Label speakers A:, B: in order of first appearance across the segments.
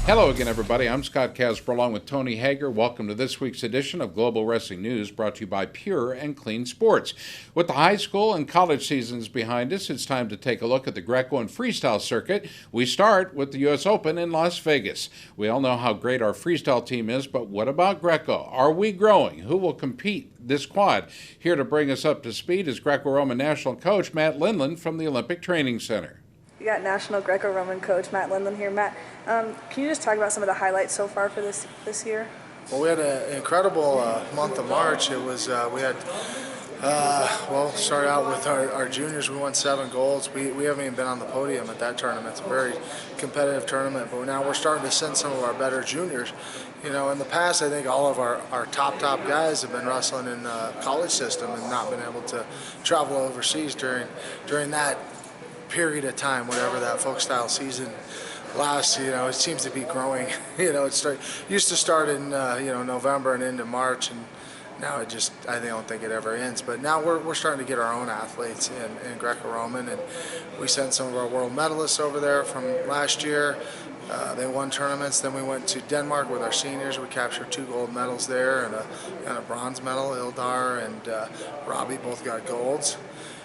A: Hello again, everybody. I'm Scott Casper along with Tony Hager. Welcome to this week's edition of Global Wrestling News, brought to you by Pure and Clean Sports. With the high school and college seasons behind us, it's time to take a look at the Greco and freestyle circuit. We start with the U.S. Open in Las Vegas. We all know how great our freestyle team is, but what about Greco? Are we growing? Who will compete this quad? Here to bring us up to speed is Greco-Roman National Coach Matt Lindland from the Olympic Training Center.
B: We got National Greco-Roman Coach Matt Lindland here. Matt, can you just talk about some of the highlights so far for this year?
C: Well, we had an incredible month of March. It was we had started out with our juniors. We won 7 golds. We haven't even been on the podium at that tournament. It's a very competitive tournament, but now we're starting to send some of our better juniors. You know, in the past, I think all of our top guys have been wrestling in the college system and not been able to travel overseas during that period of time, whatever that folk style season lasts. You know, it seems to be growing. You know, used to start in November and into March, and now I don't think it ever ends. But now we're starting to get our own athletes in Greco-Roman, and we sent some of our world medalists over there from last year. They won tournaments. Then we went to Denmark with our seniors. We captured 2 gold medals there and a bronze medal. Ildar and Robbie both got golds.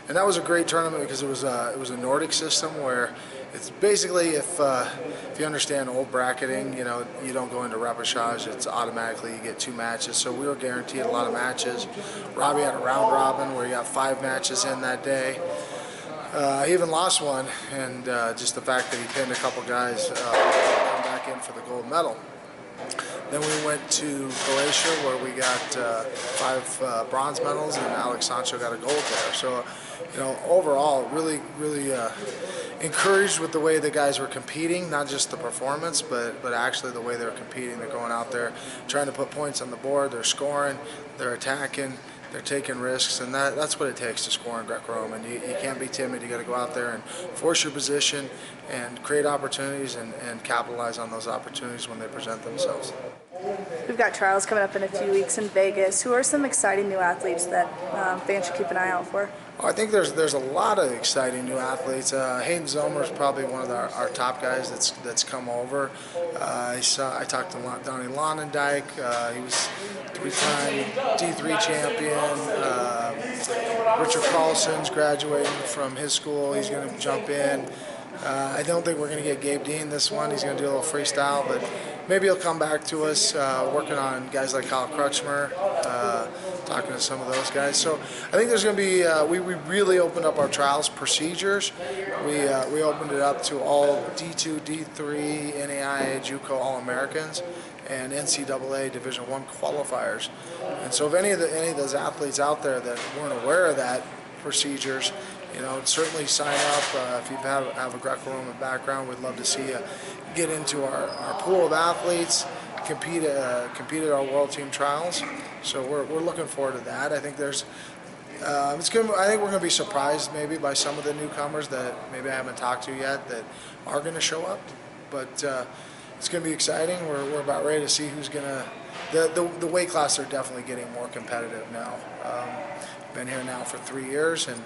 C: And that was a great tournament because it was a Nordic system where it's basically if you understand old bracketing, you know, you don't go into repechage. It's automatically you get 2 matches. So we were guaranteed a lot of matches. Robbie had a round robin where he got 5 matches in that day. He even lost one, and just the fact that he pinned a couple guys come back in for the gold medal. Then we went to Croatia where we got 5 bronze medals, and Alex Sancho got a gold there. So, you know, overall, really encouraged with the way the guys were competing, not just the performance, but actually the way they're competing. They're going out there trying to put points on the board, they're scoring, they're attacking, they're taking risks, and that's what it takes to score in Greco-Roman. You can't be timid. You got to go out there and force your position and create opportunities and capitalize on those opportunities when they present themselves.
B: We've got trials coming up in a few weeks in Vegas. Who are some exciting new athletes that fans should keep an eye out for?
C: I think there's a lot of exciting new athletes. Hayden Zomer is probably one of our top guys that's come over. I talked to Donnie Lonendijk. He was 3-time D3 champion. Richard Carlson's graduating from his school. He's going to jump in. I don't think we're going to get Gabe Dean this one. He's going to do a little freestyle, but maybe he'll come back to us, working on guys like Kyle Crutchmer, talking to some of those guys. So I think there's going to be, we really opened up our trials procedures. We opened it up to all D2, D3, NAIA, JUCO All-Americans, and NCAA Division I qualifiers. And so if any of those athletes out there that weren't aware of that procedures, you know, certainly sign up. If you have a Greco-Roman background, we'd love to see you get into our pool of athletes, compete at our World Team Trials. So we're looking forward to that. I think I think we're going to be surprised maybe by some of the newcomers that maybe I haven't talked to yet that are going to show up. But it's going to be exciting. We're about ready to see who's going to. The weight classes are definitely getting more competitive now. Been here now for 3 years, and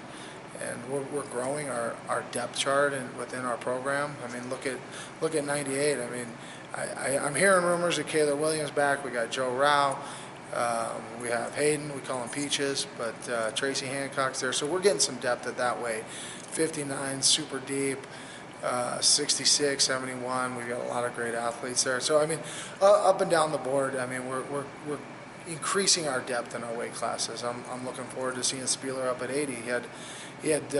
C: we're growing our depth chart within our program. I mean, look at 98. I mean, I'm hearing rumors that Kayla Williams back. We got Joe Rao. We have Hayden. We call him Peaches, but Tracy Hancock's there. So we're getting some depth at that weight. 59, super deep. 66, 71. We've got a lot of great athletes there. So I mean, up and down the board. I mean, we're increasing our depth in our weight classes. I'm looking forward to seeing Spieler up at 80. He had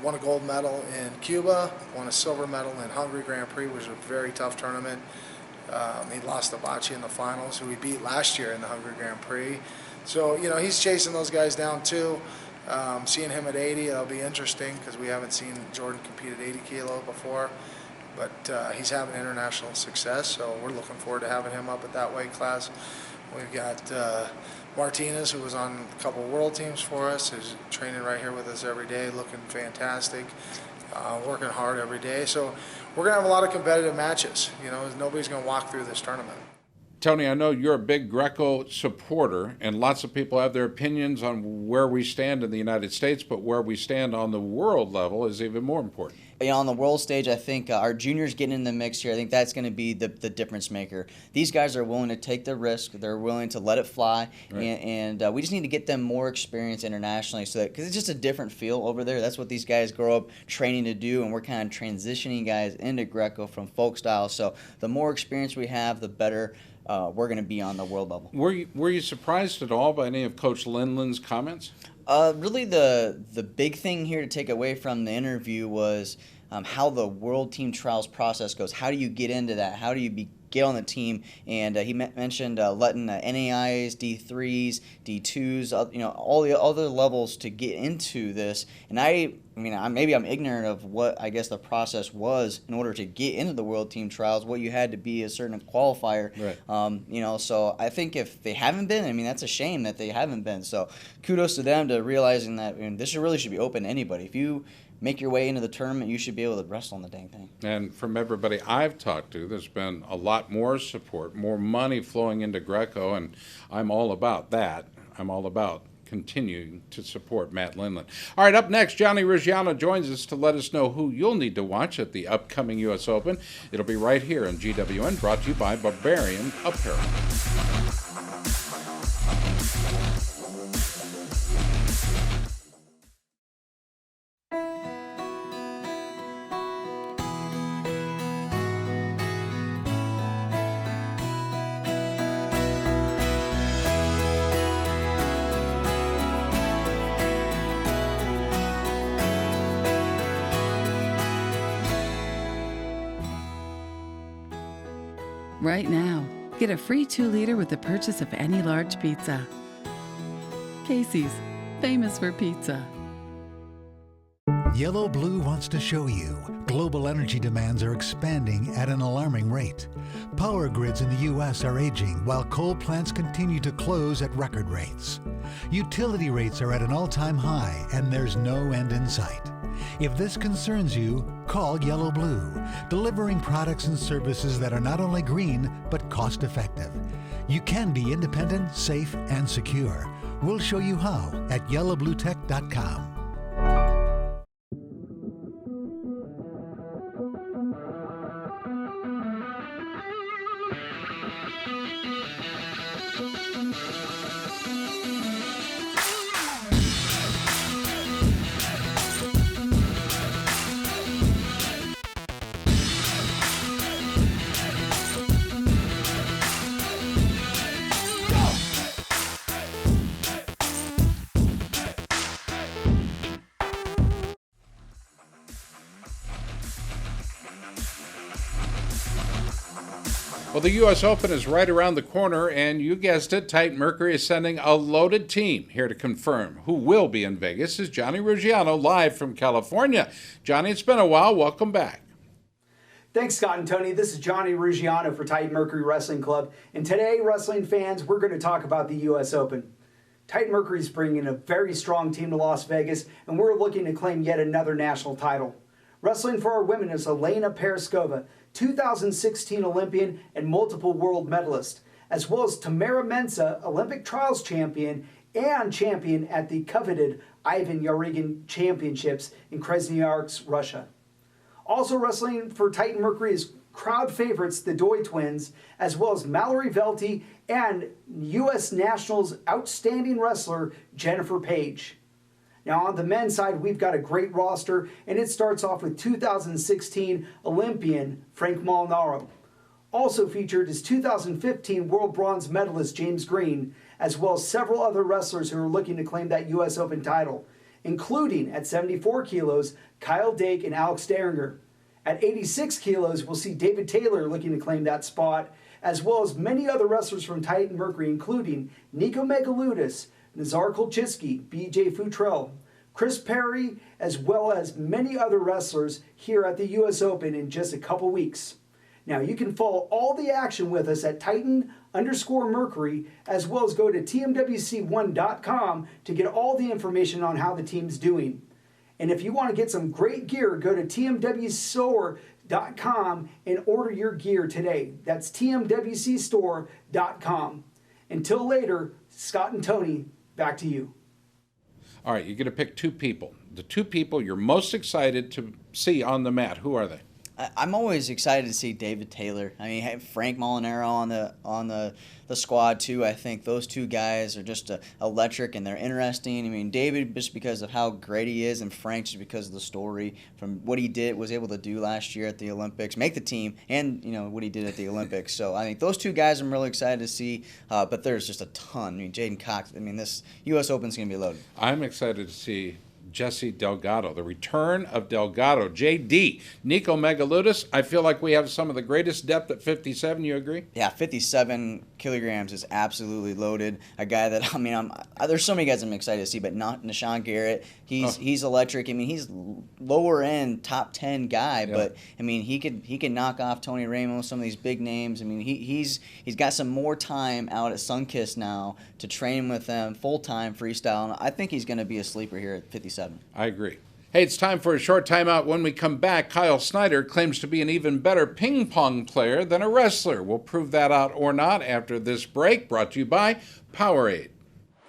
C: won a gold medal in Cuba, won a silver medal in Hungary Grand Prix, which was a very tough tournament. He lost to Bocce in the finals, who he beat last year in the Hungary Grand Prix. So, you know, he's chasing those guys down too. Seeing him at 80, that'll be interesting because we haven't seen Jordan compete at 80 kilo before. But he's having international success, so we're looking forward to having him up at that weight class. We've got Martinez, who was on a couple of world teams for us, who's training right here with us every day, looking fantastic, working hard every day. So we're going to have a lot of competitive matches. You know, nobody's going to walk through this tournament.
A: Tony, I know you're a big Greco supporter, and lots of people have their opinions on where we stand in the United States, but where we stand on the world level is even more important.
D: On the world stage, I think our juniors getting in the mix here, I think that's going to be the difference maker. These guys are willing to take the risk. They're willing to let it fly,
A: right.
D: and we just need to get them more experience internationally, so that because it's just a different feel over there. That's what these guys grow up training to do, and we're kind of transitioning guys into Greco from folk style. So the more experience we have, the better we're going to be on the world level.
A: Were you surprised at all by any of Coach Lindland's comments?
D: Really, the big thing here to take away from the interview was how the World Team Trials process goes. How do you get into that? How do you get on the team? And he mentioned letting NAIs, D3s, D2s, all the other levels to get into this. And maybe I'm ignorant of what I guess the process was in order to get into the World Team Trials, what you had to be a certain qualifier.
A: Right.
D: So I think if they haven't been, that's a shame that they haven't been. So kudos to them to realizing that this really should be open to anybody. If you make your way into the tournament, you should be able to wrestle on the dang thing.
A: And from everybody I've talked to, there's been a lot more support, more money flowing into Greco, and I'm all about that. I'm all about continuing to support Matt Lindland. All right, up next, Johnny Ruggiano joins us to let us know who you'll need to watch at the upcoming U.S. Open. It'll be right here on GWN, brought to you by Barbarian Apparel.
E: Right now, get a free 2-liter with the purchase of any large pizza. Casey's, famous for pizza.
F: Yellow Blue wants to show you global energy demands are expanding at an alarming rate. Power grids in the U.S. are aging while coal plants continue to close at record rates. Utility rates are at an all-time high and there's no end in sight. If this concerns you, call Yellow Blue, delivering products and services that are not only green, but cost-effective. You can be independent, safe, and secure. We'll show you how at yellowbluetech.com.
A: Well, the U.S. Open is right around the corner, and you guessed it, Titan Mercury is sending a loaded team. Here to confirm who will be in Vegas is Johnny Ruggiano, live from California. Johnny, it's been a while. Welcome back.
G: Thanks, Scott and Tony. This is Johnny Ruggiano for Titan Mercury Wrestling Club. And today, wrestling fans, we're going to talk about the U.S. Open. Titan Mercury is bringing a very strong team to Las Vegas, and we're looking to claim yet another national title. Wrestling for our women is Elena Paraskova, 2016 Olympian and multiple world medalist, as well as Tamara Mensah, Olympic trials champion and champion at the coveted Ivan Yarygin Championships in Krasnoyarsk, Russia. Also wrestling for Titan Mercury is crowd favorites, the Doi twins, as well as Mallory Velty and U.S. Nationals outstanding wrestler Jennifer Page. Now on the men's side, we've got a great roster, and it starts off with 2016 Olympian Frank Molinaro. Also featured is 2015 World Bronze medalist James Green, as well as several other wrestlers who are looking to claim that U.S. Open title, including at 74 kilos, Kyle Dake and Alex Derringer. At 86 kilos, we'll see David Taylor looking to claim that spot, as well as many other wrestlers from Titan Mercury, including Nico Megaludis, Nazar Kolchiski, BJ Futrell, Chris Perry, as well as many other wrestlers here at the U.S. Open in just a couple weeks. Now, you can follow all the action with us at Titan_Mercury, as well as go to tmwc1.com to get all the information on how the team's doing. And if you want to get some great gear, go to tmwstore.com and order your gear today. That's tmwcstore.com. Until later, Scott and Tony, back to you.
A: All right, you're going to pick two people. The two people you're most excited to see on the mat. Who are they?
D: I'm always excited to see David Taylor. I mean, Frank Molinaro on the squad too. I think those two guys are just electric and they're interesting. I mean, David just because of how great he is, and Frank just because of the story from what he was able to do last year at the Olympics, make the team, and what he did at the Olympics. So I think those two guys I'm really excited to see. But there's just a ton. I mean, Jaden Cox. I mean, this U.S. Open's going to be loaded.
A: I'm excited to see Jesse Delgado, the return of Delgado. JD, Nico Megaludis, I feel like we have some of the greatest depth at 57. You agree?
D: Yeah, 57 kilograms is absolutely loaded. A guy that, I mean, there's so many guys I'm excited to see, but not Nashawn Garrett. He's electric. I mean, he's lower end, top 10 guy, but I mean, he could knock off Tony Ramos, some of these big names. I mean, he's got some more time out at Sunkist now to train with them full time freestyle, and I think he's going to be a sleeper here at 57.
A: I agree. Hey, it's time for a short timeout. When we come back, Kyle Snyder claims to be an even better ping pong player than a wrestler. We'll prove that out or not after this break, brought to you by Powerade.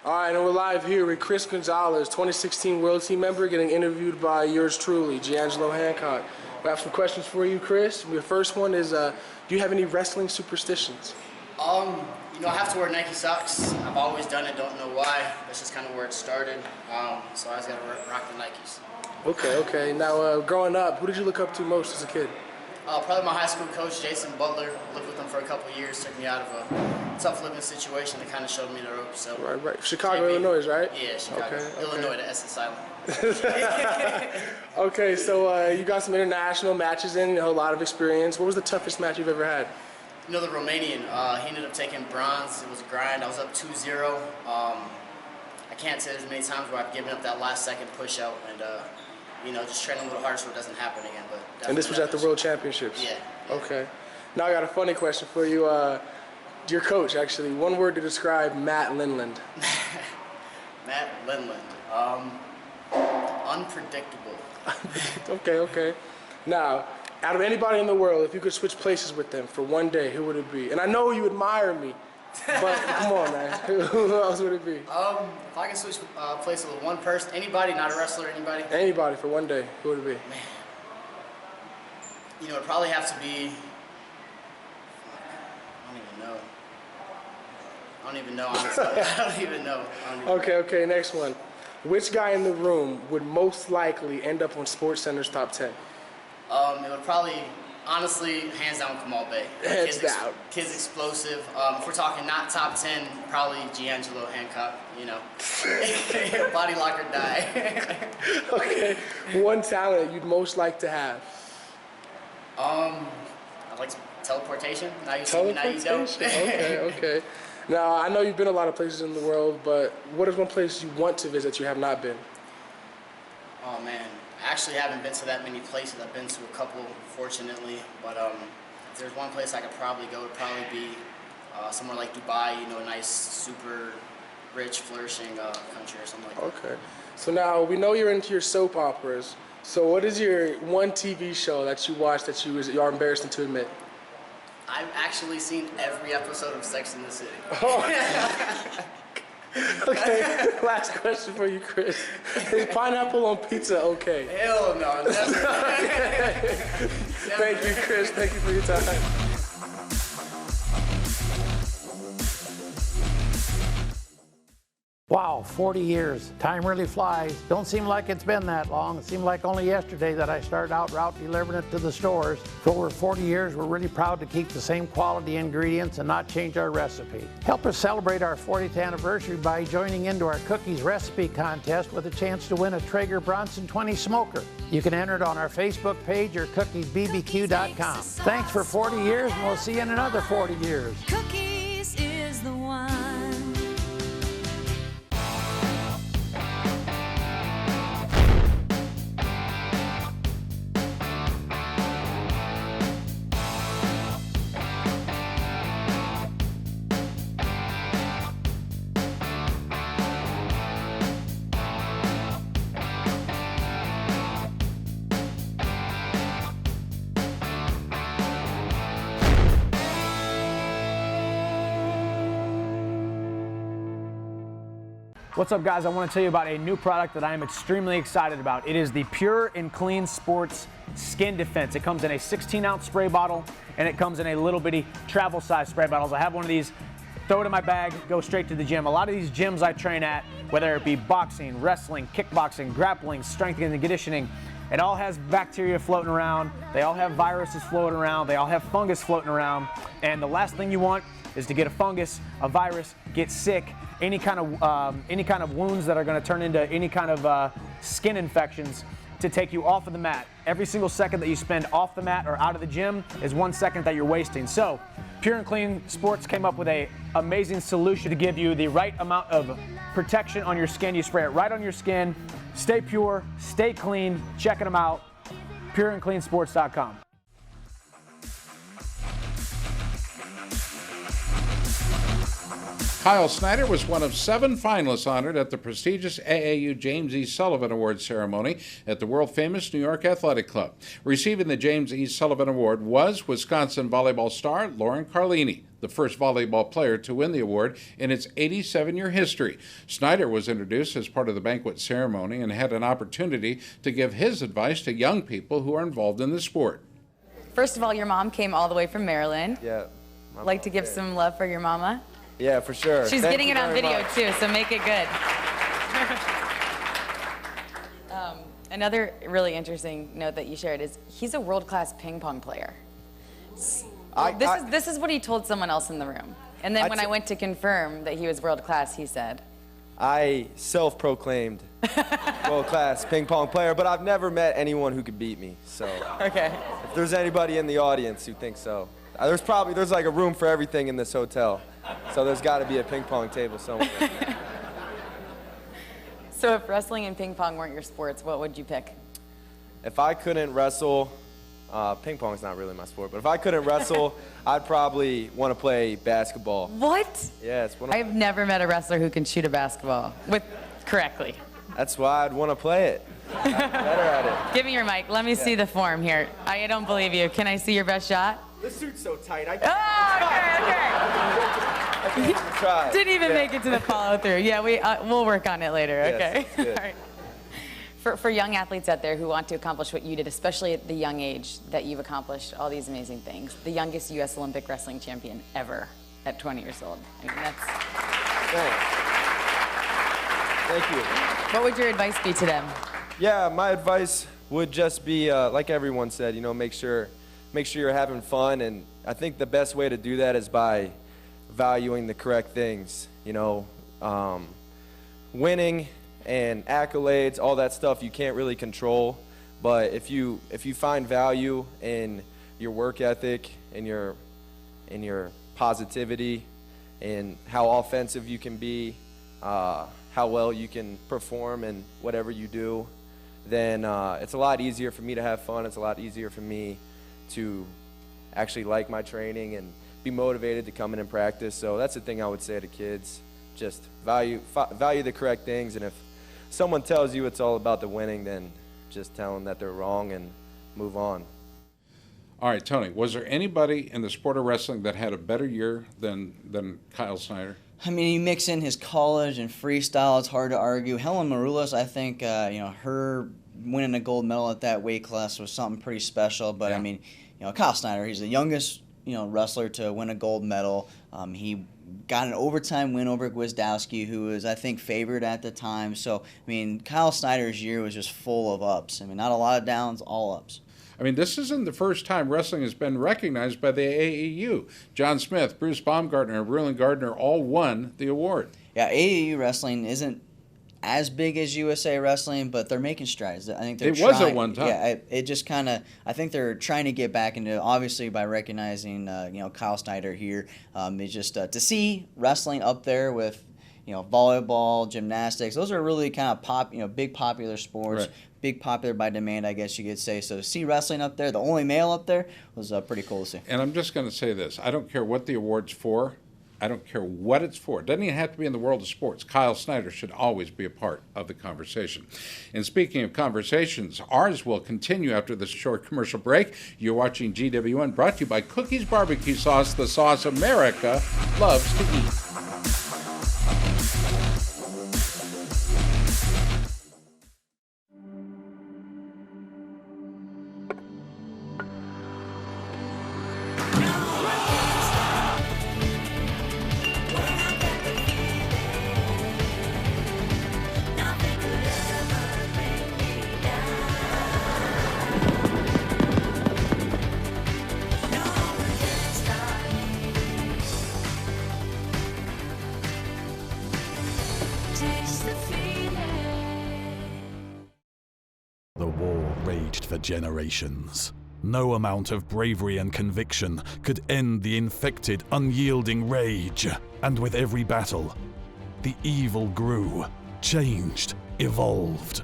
H: All right, and we're live here with Chris Gonzalez, 2016 World Team member, getting interviewed by yours truly, Giangelo Hancock. We have some questions for you, Chris. The first one is, do you have any wrestling superstitions?
I: I have to wear Nike socks. I've always done it, don't know why. That's just kind of where it started. So I just got to rock the Nikes.
H: Okay. Now, growing up, who did you look up to most as a kid?
I: Probably my high school coach, Jason Butler. Lived with him for a couple of years, took me out of a tough living situation that kind of showed me the ropes. So
H: Right. Chicago, Illinois, right?
I: Yeah, Chicago.
H: Okay.
I: Illinois, the Essex Island.
H: Okay, so you got some international matches in, a lot of experience. What was the toughest match you've ever had?
I: The Romanian, he ended up taking bronze. It was a grind. I was up 2-0. I can't say there's many times where I've given up that last second push out and, just training a little harder so it doesn't happen again. But
H: and this was at the World Championships?
I: Yeah.
H: Okay. Now I got a funny question for you. Your coach, actually, one word to describe Matt Lindland.
I: Matt Lindland. Unpredictable.
H: Okay. Now, out of anybody in the world, if you could switch places with them for one day, who would it be? And I know you admire me, but come on, man. Who else would it be?
I: If I can switch places with one person, anybody, not a wrestler, anybody?
H: Anybody for one day, who would it be?
I: Man. It'd probably have to be, I don't even know, honestly. I don't even know.
H: Okay, next one. Which guy in the room would most likely end up on SportsCenter's top 10?
I: It would probably, honestly, hands down Kamal Bay.
H: Hands down.
I: Kid's explosive. If we're talking not top 10, probably Giangelo Hancock, Body lock or die.
H: Okay, one talent you'd most like to have?
I: I like teleportation. Now you see me, now you don't.
H: Okay. Now, I know you've been a lot of places in the world, but what is one place you want to visit you have not been?
I: Oh, man. I actually haven't been to that many places. I've been to a couple, fortunately. But if there's one place I could probably go, it would probably be somewhere like Dubai, a nice, super rich, flourishing country or something like that.
H: Okay. So now, we know you're into your soap operas. So what is your one TV show that you watch that you are embarrassed to admit?
I: I've actually seen every episode of Sex and the City.
H: Oh. Okay, last question for you, Chris. Is pineapple on pizza okay?
I: Hell no, never.
H: Thank you, Chris. Thank you for your time.
J: Wow, 40 years. Time really flies. Don't seem like it's been that long. It seemed like only yesterday that I started out route delivering it to the stores. For over 40 years, we're really proud to keep the same quality ingredients and not change our recipe. Help us celebrate our 40th anniversary by joining into our cookies recipe contest with a chance to win a Traeger Bronson 20 smoker. You can enter it on our Facebook page or cookiesbbq.com. Thanks for 40 years, and we'll see you in another 40 years.
K: Cookies is the one.
L: What's up, guys? I want to tell you about a new product that I am extremely excited about. It is the Pure and Clean Sports Skin Defense. It comes in a 16-ounce spray bottle, and it comes in a little bitty travel size spray bottles. I have one of these, throw it in my bag, go straight to the gym. A lot of these gyms I train at, whether it be boxing, wrestling, kickboxing, grappling, strength and conditioning, it all has bacteria floating around. They all have viruses floating around. They all have fungus floating around. And the last thing you want is to get a fungus, a virus, get sick, any kind of wounds that are going to turn into any kind of skin infections to take you off of the mat. Every single second that you spend off the mat or out of the gym is 1 second that you're wasting. So Pure and Clean Sports came up with an amazing solution to give you the right amount of protection on your skin. You spray it right on your skin. Stay pure, stay clean. Checking them out, pureandcleansports.com.
A: Kyle Snyder was one of 7 finalists honored at the prestigious AAU James E. Sullivan Award ceremony at the world-famous New York Athletic Club. Receiving the James E. Sullivan Award was Wisconsin volleyball star Lauren Carlini, the first volleyball player to win the award in its 87-year history. Snyder was introduced as part of the banquet ceremony and had an opportunity to give his advice to young people who are involved in the sport.
M: First of all, your mom came all the way from Maryland.
N: Yeah.
M: Like to give some love for your mama?
N: Yeah, for sure.
M: She's
N: Thank
M: getting
N: you
M: it on
N: very
M: video
N: much.
M: too, so make it good. Another really interesting note that you shared is he's a world-class ping pong player. This is what he told someone else in the room. And then when I went to confirm that he was world-class, he said,
N: I self-proclaimed world-class ping pong player, but I've never met anyone who could beat me. So
M: okay.
N: If there's anybody in the audience who thinks so, there's like a room for everything in this hotel. So there's got to be a ping pong table somewhere.
M: So if wrestling and ping pong weren't your sports, what would you pick?
N: If I couldn't wrestle, ping pong's not really my sport, but if I couldn't wrestle, I'd probably want to play basketball.
M: What?
N: Yeah, it's one of
M: I've never met a wrestler who can shoot a basketball correctly.
N: That's why I'd want to play it. I'm better at it.
M: Give me your mic. Let me see the form here. I don't believe you. Can I see your best shot?
N: This suit's so tight. I
M: can't
N: even try.
M: Didn't even make it to the follow-through. Yeah, we'll work on it later. Okay.
N: Yes, good.
M: All right. For young athletes out there who want to accomplish what you did, especially at the young age that you've accomplished all these amazing things, the youngest U.S. Olympic wrestling champion ever at 20 years old. I mean, that's.
N: Thanks. Thank you.
M: What would your advice be to them?
N: Yeah, my advice would just be, like everyone said, make sure you're having fun, and I think the best way to do that is by valuing the correct things. Winning and accolades, all that stuff you can't really control, but if you find value in your work ethic, in your positivity, in how offensive you can be, how well you can perform in whatever you do, then it's a lot easier for me to have fun. It's a lot easier for me to actually like my training and be motivated to come in and practice. So that's the thing I would say to kids. Just value the correct things, and if someone tells you it's all about the winning, then just tell them that they're wrong and move on.
A: All right, Tony, was there anybody in the sport of wrestling that had a better year than Kyle Snyder?
D: I mean, you mix in his college and freestyle, it's hard to argue. Helen Maroulas, I think, her winning a gold medal at that weight class was something pretty special. But, yeah. I mean, Kyle Snyder, he's the youngest, wrestler to win a gold medal. He got an overtime win over Gwizdowski, who was, I think, favored at the time. So, I mean, Kyle Snyder's year was just full of ups. I mean, not a lot of downs, all ups.
A: I mean, this isn't the first time wrestling has been recognized by the AAU. John Smith, Bruce Baumgartner, and Rulon Gardner all won the award.
D: Yeah, AAU wrestling isn't as big as USA Wrestling, but they're making strides. I think they're
A: trying. Was at one time.
D: Yeah, it just kind of. I think they're trying to get back into. Obviously, by recognizing Kyle Snyder here, it's just to see wrestling up there with volleyball, gymnastics. Those are really kind of big popular sports.
A: Right.
D: Big popular by demand, I guess you could say. So to see wrestling up there, the only male up there, was pretty cool to see.
A: And I'm just going to say this. I don't care what the award's for. I don't care what it's for. It doesn't even have to be in the world of sports. Kyle Snyder should always be a part of the conversation. And speaking of conversations, ours will continue after this short commercial break. You're watching GWN, brought to you by Cookies Barbecue Sauce, the sauce America loves to eat.
O: The war raged for generations. No amount of bravery and conviction could end the infected, unyielding rage. And with every battle, the evil grew, changed, evolved.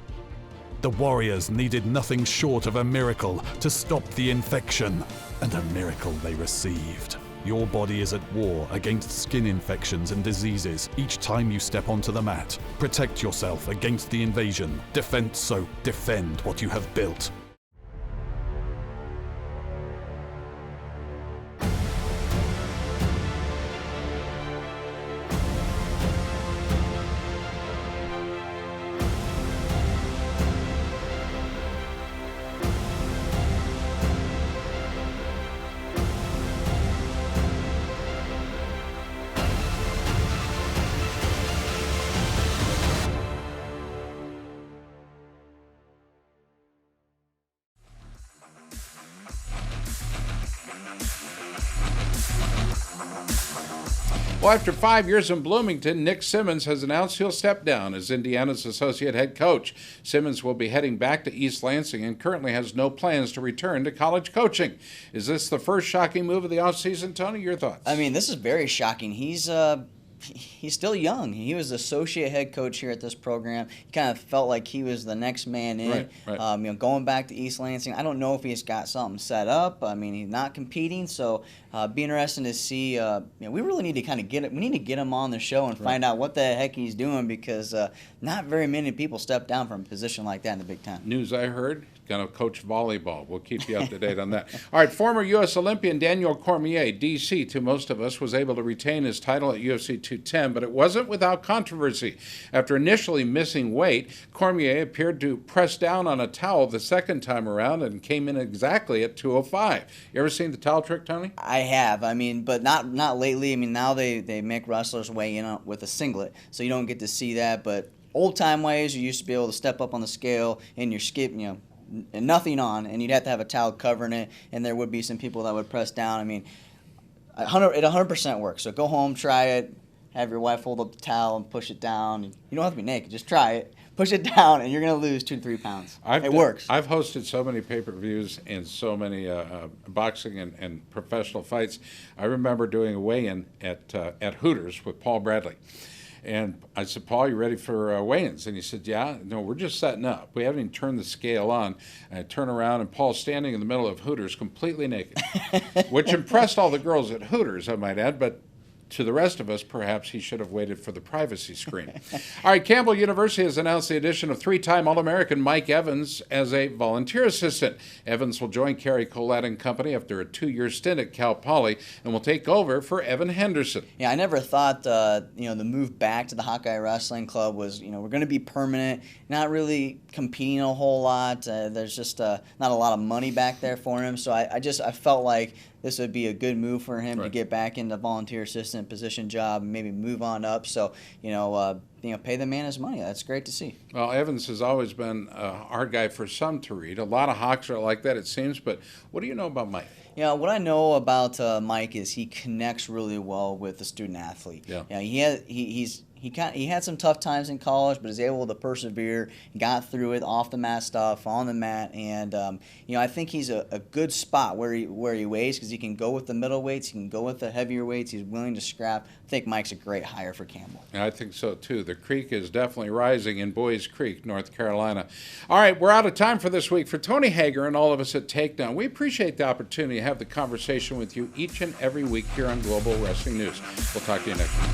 O: The warriors needed nothing short of a miracle to stop the infection, and a miracle they received. Your body is at war against skin infections and diseases each time you step onto the mat. Protect yourself against the invasion. Defend Soap. Defend what you have built.
A: Well, after 5 years in Bloomington, Nick Simmons has announced he'll step down as Indiana's associate head coach. Simmons will be heading back to East Lansing and currently has no plans to return to college coaching. Is this the first shocking move of the offseason, Tony? Your thoughts?
D: I mean, this is very shocking. He's still young. He was the associate head coach here at this program. He kind of felt like he was the next man in.
A: Right.
D: Going back to East Lansing, I don't know if he's got something set up. I mean, he's not competing, so be interesting to see. We really need to kind of get it. We need to get him on the show and find out what the heck he's doing, because not very many people step down from a position like that in the Big Ten.
A: News I heard, going to coach volleyball. We'll keep you up to date on that. All right, former U.S. Olympian Daniel Cormier, D.C., to most of us, was able to retain his title at UFC 210, but it wasn't without controversy. After initially missing weight, Cormier appeared to press down on a towel the second time around and came in exactly at 205. You ever seen the towel trick, Tony?
D: I have. I mean, but not lately. I mean, now they make wrestlers weigh in with a singlet, so you don't get to see that. But old-time ways, you used to be able to step up on the scale and your skip, and nothing on, and you'd have to have a towel covering it, and there would be some people that would press down. I mean, it 100% works. So go home, try it, have your wife hold up the towel and push it down. You don't have to be naked. Just try it. Push it down, and you're going to lose 2 to 3 pounds. It works.
A: I've hosted so many pay-per-views and so many boxing and professional fights. I remember doing a weigh-in at Hooters with Paul Bradley. And I said, Paul, you ready for weigh-ins? And he said, yeah. No, we're just setting up. We haven't even turned the scale on. And I turn around, and Paul's standing in the middle of Hooters completely naked, which impressed all the girls at Hooters, I might add. But to the rest of us, perhaps he should have waited for the privacy screen. All right, Campbell University has announced the addition of 3-time All-American Mike Evans as a volunteer assistant. Evans will join Kerry Collette and company after a 2-year stint at Cal Poly and will take over for Evan Henderson.
D: Yeah, I never thought the move back to the Hawkeye Wrestling Club was, we're going to be permanent, not really competing a whole lot. There's just not a lot of money back there for him. So I felt like this would be a good move for him to get back into volunteer assistant position job and maybe move on up. So, pay the man his money. That's great to see.
A: Well, Evans has always been a hard guy for some to read. A lot of Hawks are like that, it seems. But what do you know about Mike?
D: Yeah, what I know about Mike is he connects really well with the student athlete.
A: Yeah.
D: He had some tough times in college, but is able to persevere, got through it, off the mat stuff, on the mat, and I think he's a good spot where he weighs, because he can go with the middle weights, he can go with the heavier weights, he's willing to scrap. I think Mike's a great hire for Campbell.
A: I think so too. The creek is definitely rising in Boys Creek, North Carolina. All right, we're out of time for this week. For Tony Hager and all of us at Takedown, we appreciate the opportunity to have the conversation with you each and every week here on Global Wrestling News. We'll talk to you next week.